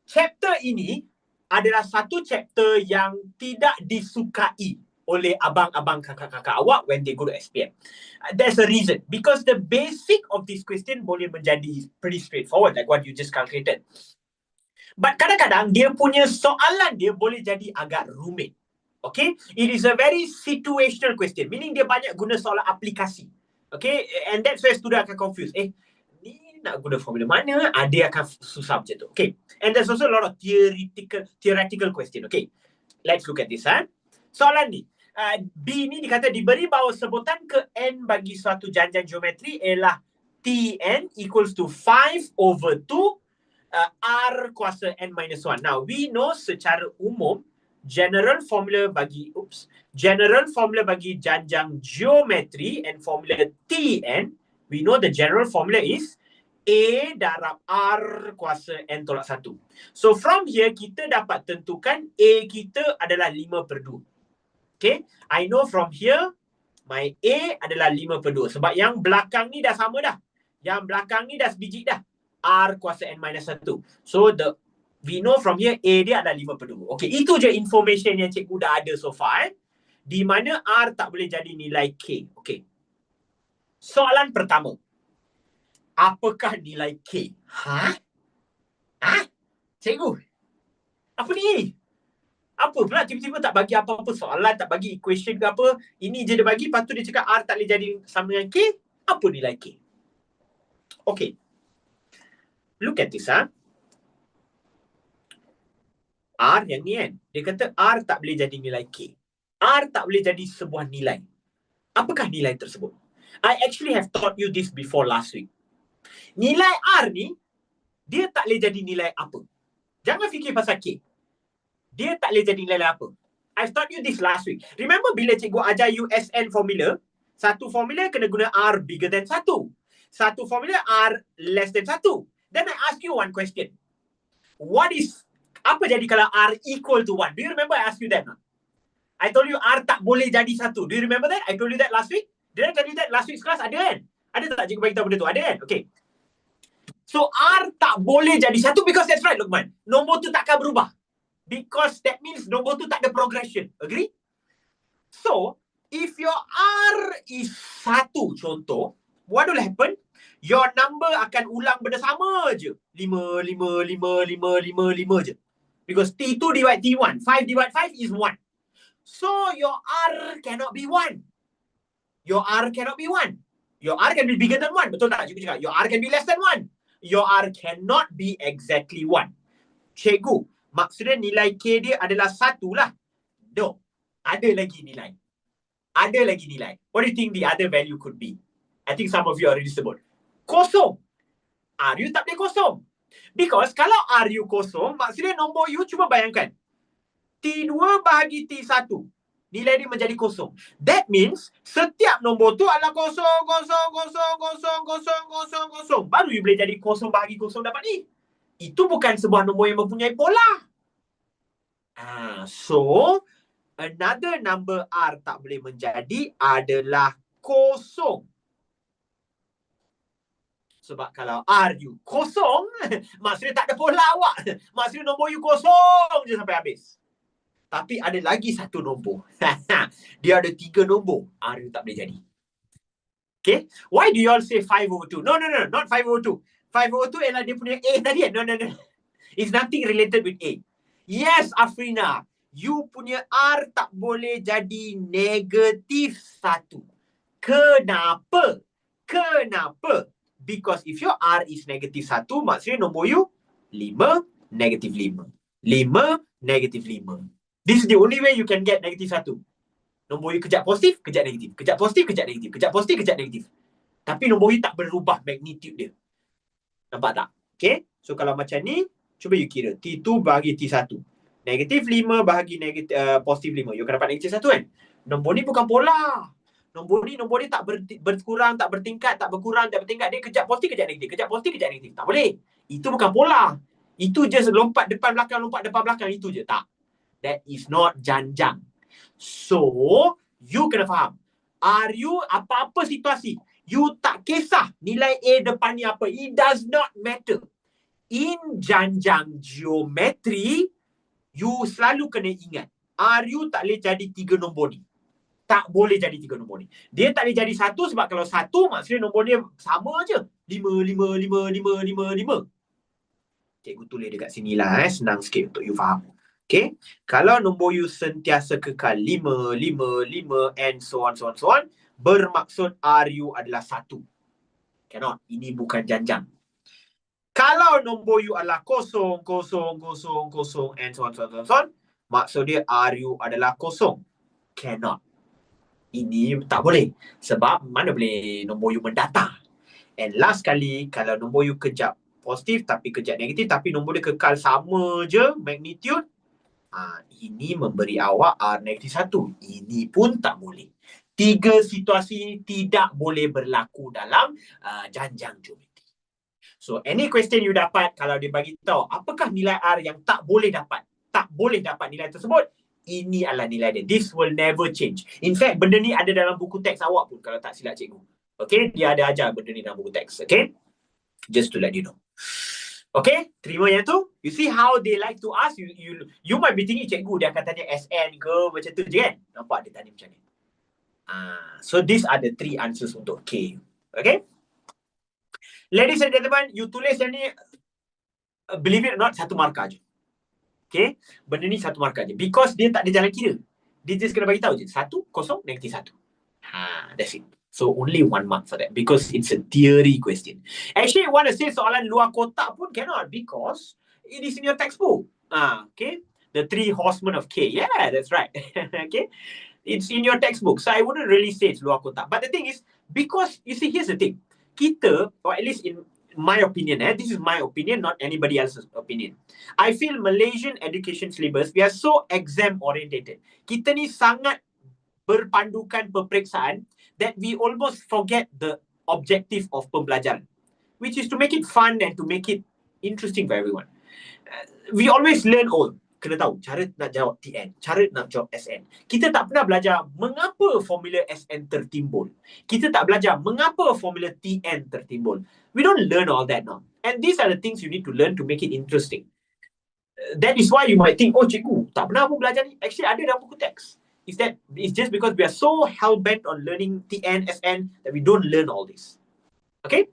Chapter ini adalah satu chapter yang tidak disukai oleh abang-abang kakak-kakak awak when they go to SPM. There's a reason. Because the basic of this question boleh menjadi pretty straightforward, like what you just calculated. But kadang-kadang dia punya soalan dia boleh jadi agak rumit. Okay? It is a very situational question. Meaning dia banyak guna soalan aplikasi. Okay? And that's where student akan confused. Ni nak guna formula mana? Dia akan susah macam tu. Okay? And there's also a lot of theoretical question. Okay? Let's look at this. Soalan ni. B ni dikata diberi bahawa sebutan ke N bagi suatu janjang geometri ialah Tn equals to 5 over 2 R kuasa N minus 1. Now, we know secara umum general formula bagi janjang geometri and formula Tn, we know the general formula is A darab R kuasa N tolak 1. So from here kita dapat tentukan A kita adalah 5/2. Okay, I know from here my A adalah 5/2 sebab yang belakang ni dah sama dah. Yang belakang ni dah sebiji dah. R kuasa N minus 1. So we know from here A dia adalah 5/2. Okay, itu je information yang cikgu dah ada so far. Di mana R tak boleh jadi nilai K. Okay. Soalan pertama. Apakah nilai K? Cikgu? Apa ni? Apa pula tiba-tiba tak bagi apa-apa soalan, tak bagi equation ke apa. Ini je dia bagi, lepas tu dia cakap R tak boleh jadi sama dengan K. Apa nilai K? Okay. Look at this. R yang ni kan. Dia kata R tak boleh jadi nilai K. R tak boleh jadi sebuah nilai. Apakah nilai tersebut? I actually have taught you this before last week. Nilai R ni, dia tak boleh jadi nilai apa. Jangan fikir pasal K. Dia tak boleh jadi nilai apa. I've taught you this last week. Remember bila cikgu ajar USN formula, satu formula kena guna R bigger than 1. Satu formula R less than 1. Then I ask you one question. Apa jadi kalau R equal to 1? Do you remember I asked you that? I told you R tak boleh jadi 1. Do you remember that? I told you that last week. Did I tell you that last week's class? Ada kan? Ada tak cikgu bagi tahu benda tu? Ada kan? Okay. So R tak boleh jadi 1 because that's right, Luqman. Nombor tu takkan berubah. Because that means nombor tu tak ada progression. Agree? So, if your R is 1 contoh, what will happen? Your number akan ulang benda sama je. 5, 5, 5, 5, 5, 5 je. Because T2 divide T1. 5 divide 5 is 1. So, your R cannot be 1. Your R cannot be 1. Your R can be bigger than 1. Betul tak cikgu cakap? Your R can be less than 1. Your R cannot be exactly 1. Cikgu, maksudnya nilai K dia adalah 1 lah. No. Ada lagi nilai. Ada lagi nilai. What do you think the other value could be? I think some of you already sebut. Kosong. RU tak boleh kosong. Because kalau RU kosong, maksudnya nombor U cuba bayangkan. T2 bahagi T1. Nilai dia menjadi kosong. That means setiap nombor tu adalah kosong, kosong, kosong, kosong, kosong, kosong, kosong. Baru you boleh jadi kosong bahagi kosong dapat ni. Itu bukan sebuah nombor yang mempunyai pola. So, another number R tak boleh menjadi adalah kosong. Sebab kalau R you kosong, maksudnya tak ada pola awak. Maksudnya nombor you kosong je sampai habis. Tapi ada lagi satu nombor. Dia ada 3 nombor. R you tak boleh jadi. Okay? Why do you all say 5 over 2? No, not 5 over 2. 5 over 2 ialah dia punya A tadi kan? No. It's nothing related with A. Yes, Afrina. You punya R tak boleh jadi negatif 1. Kenapa? Because if your R is negatif 1, maksudnya nombor you 5, negatif 5. 5, negatif 5. This is the only way you can get negatif 1. Nombor you kejap positif, kejap negatif. Kejap positif, kejap negatif. Kejap positif, kejap negatif. Tapi nombor you tak berubah magnitude dia. Nampak tak? Okay. So kalau macam ni, cuba you kira. T2 bahagi T1. Negatif 5 bahagi positif 5. You akan dapat negatif 1 kan? Nombor ni bukan pola. Nombor dia tak berkurang, tak bertingkat, tak berkurang, tak bertingkat. Dia kejap positif, kejap negatif. Kejap positif, kejap negatif. Tak boleh. Itu bukan pola. Itu just lompat depan belakang, lompat depan belakang. Itu je. Tak. That is not janjang. So, you kena faham. Are you apa-apa situasi You tak kisah nilai A depan ni apa. It does not matter. In janjang geometri, you selalu kena ingat, RU tak boleh jadi 3 nombor ni. Tak boleh jadi 3 nombor ni. Dia tak boleh jadi 1 sebab kalau 1 maksudnya nombor dia sama je. 5, 5, 5, 5, 5, 5. Cikgu tulis dekat sini lah, senang sikit untuk you faham. Okay. Kalau nombor you sentiasa kekal 5, 5, 5 and so on, so on, so on, bermaksud RU adalah 1. Cannot. Ini bukan janjang. Kalau nombor you adalah 0, 0, 0, 0 and so on, so on, so on, maksud dia RU adalah 0. Cannot. Ini tak boleh. Sebab mana boleh nombor you mendatar. And last kali, kalau nombor you kejap positif tapi kejap negatif, tapi nombor dia kekal sama je magnitude, ini memberi awak R negatif 1. Ini pun tak boleh. 3 situasi tidak boleh berlaku dalam janjang geometri. So, any question you dapat, kalau dia bagi tahu apakah nilai R yang tak boleh dapat nilai tersebut, ini adalah nilai dia. This will never change. In fact, benda ni ada dalam buku teks awak pun kalau tak silap cikgu. Okay, dia ada ajar benda ni dalam buku teks. Okay, just to let you know. Okay, terima yang tu. You see how they like to ask. You might be thinking, cikgu dia akan tanya SN ke macam tu je kan. Nampak dia tanya macam ni. So these are the 3 answers untuk K. Okay. Ladies and gentlemen, you tulis yang ni, believe it or not, 1 markah je. Okay, benda ni 1 markah je. Because dia tak ada jalan kira. Dia just kena bagi tahu je. 1, 0, negatif 1. That's it. So only 1 mark for that. Because it's a theory question. Actually, you want to say soalan luar kotak pun cannot. Because it is in your textbook. Okay. The 3 horsemen of K. Yeah, that's right. Okay. It's in your textbook. So I wouldn't really say it's luar kotak. But the thing is, because, you see, here's the thing. Kita, or at least in my opinion, this is my opinion, not anybody else's opinion. I feel Malaysian education syllabus, we are so exam orientated. Kita ni sangat berpandukan peperiksaan that we almost forget the objective of pembelajaran, which is to make it fun and to make it interesting for everyone. We always learn kena tahu cara nak jawab TN, cara nak jawab SN. Kita tak pernah belajar mengapa formula SN tertimbul. Kita tak belajar mengapa formula TN tertimbul. We don't learn all that now. And these are the things you need to learn to make it interesting. That is why you might think, oh cikgu, tak pernah pun belajar ni. Actually ada dalam buku teks. It's just because we are so hell-bent on learning TN, SN that we don't learn all this. Okay?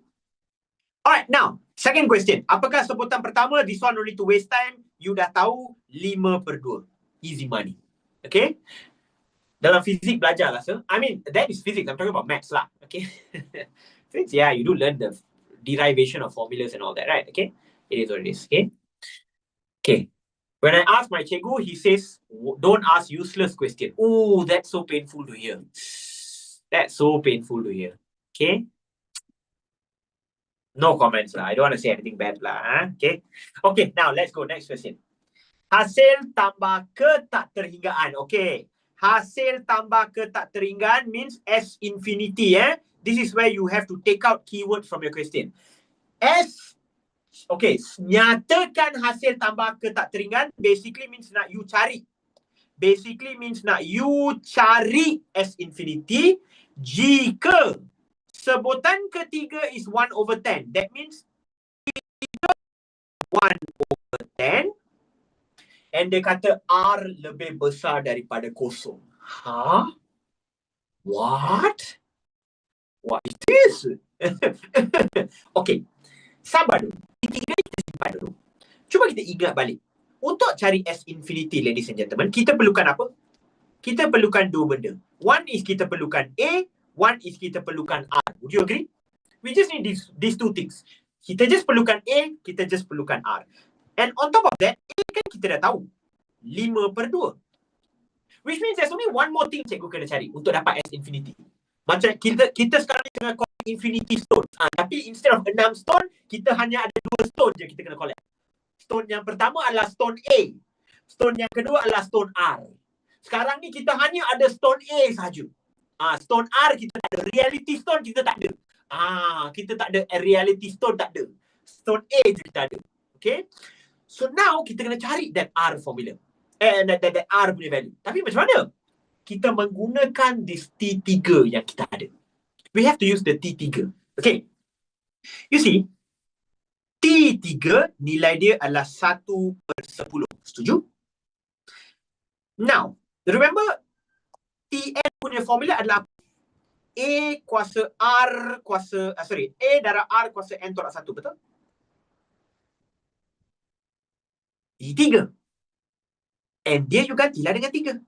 Alright, now, second question. Apakah sebutan pertama? This one no need to waste time. You dah tahu 5/2. Easy money. Okay? Dalam fizik belajar lah, sir. I mean, that is physics. I'm talking about maths lah. Okay? Physics, yeah, you do learn the derivation of formulas and all that, right? Okay? It is what it is. Okay? Okay. When I ask my cikgu, he says, don't ask useless question. Oh, that's so painful to hear. That's so painful to hear. Okay? No comments lah. I don't want to say anything bad lah. Okay. Okay, now let's go. Next question. Hasil tambah ke tak terhinggaan. Okay. Hasil tambah ke tak terhinggaan means S infinity. This is where you have to take out keywords from your question. S, okay, nyatakan hasil tambah ke tak terhinggaan basically means nak you cari. Basically means nak you cari S infinity jika sebutan ketiga is 1/10. That means 1/10. And dia kata R lebih besar daripada 0. What? What is this? Okay. Sabar dulu. Kita simpan dulu. Cuba kita ingat balik. Untuk cari S infinity, ladies and gentlemen, kita perlukan apa? Kita perlukan 2 benda. One is kita perlukan A, one is kita perlukan R. Would you agree? We just need these 2 things. Kita just perlukan A, kita just perlukan R. And on top of that, A kan kita dah tahu. 5/2. Which means there's only one more thing cikgu kena cari untuk dapat S infinity. Macam kita sekarang ni tengah collect infinity stone. Tapi instead of 6 stone, kita hanya ada 2 stone je kita kena collect. Stone yang pertama adalah stone A. Stone yang kedua adalah stone R. Sekarang ni kita hanya ada stone A saja. Stone R kita tak ada. Reality stone kita tak ada. Kita tak ada reality stone, tak ada. Stone A je kita ada. Okay? So now kita kena cari that R formula. That R punya value. Tapi macam mana? Kita menggunakan this T3 yang kita ada. we have to use the T3. Okay. You see, T3 nilai dia adalah 1/10. Setuju? Now, remember Tn punya formula adalah A kuasa R kuasa, A darab R kuasa N tolak 1, betul? T3. And dia you gantilah dengan 3.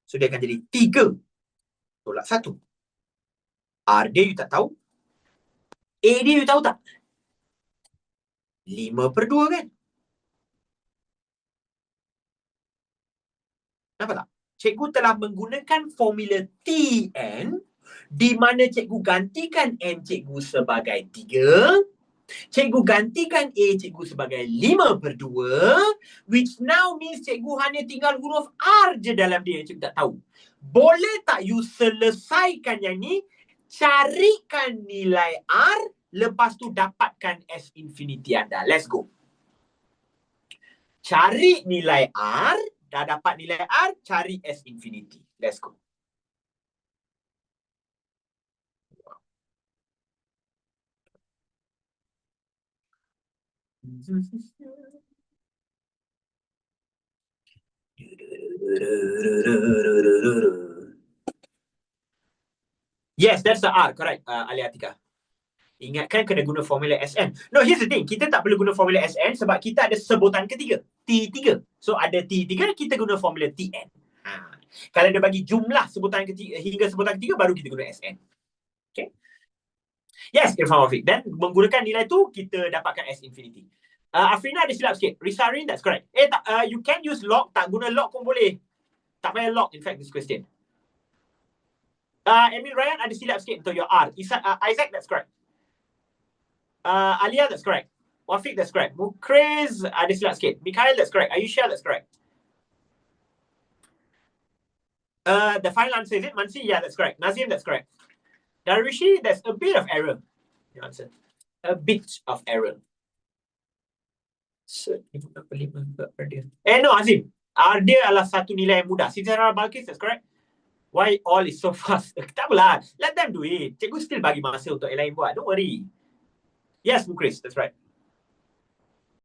So, dia akan jadi 3 tolak 1. R dia you tak tahu. A dia you tahu tak? 5/2 kan? Nampak tak? Cikgu telah menggunakan formula Tn di mana cikgu gantikan N cikgu sebagai 3. Cikgu gantikan A cikgu sebagai 5/2, which now means cikgu hanya tinggal huruf R je dalam dia, cikgu tak tahu. Boleh tak you selesaikan yang ni, carikan nilai R, lepas tu dapatkan S infinity anda. Let's go. Cari nilai R, dah dapat nilai R, cari S infinity. Let's go. Yes, that's the R, correct, Alia Atika. Ingatkan kena guna formula SN. No, here's the thing. Kita tak perlu guna formula SN sebab kita ada sebutan ketiga. T3. So, ada T3, kita guna formula TN. Kalau dia bagi jumlah sebutan ketiga, hingga sebutan ketiga, baru kita guna SN. Okay. Yes, Irfan Wafiq. Dan menggunakan nilai tu, kita dapatkan S infinity. Afrina ada silap sikit. Risarin, that's correct. You can use log. Tak guna log pun boleh. Tak payah log, in fact, this question. Emil Ryan ada silap sikit untuk your R. Isaac, that's correct. Alia, that's correct. Wafiq, that's correct. Mukriz, ada silap sikit. Mikhail, that's correct. Ayusha, that's correct. The final answer, is it? Mansi, yeah, that's correct. Nazim, that's correct. Darishi, there's a bit of error. The answer. A bit of error. No, Azim. Dia adalah satu nilai yang mudah. Sitara Balkis, that's correct. Why all is so fast? Tak apalah. Let them do it. Cikgu still bagi masa untuk yang lain buat. Don't worry. Yes, Mukris, that's right.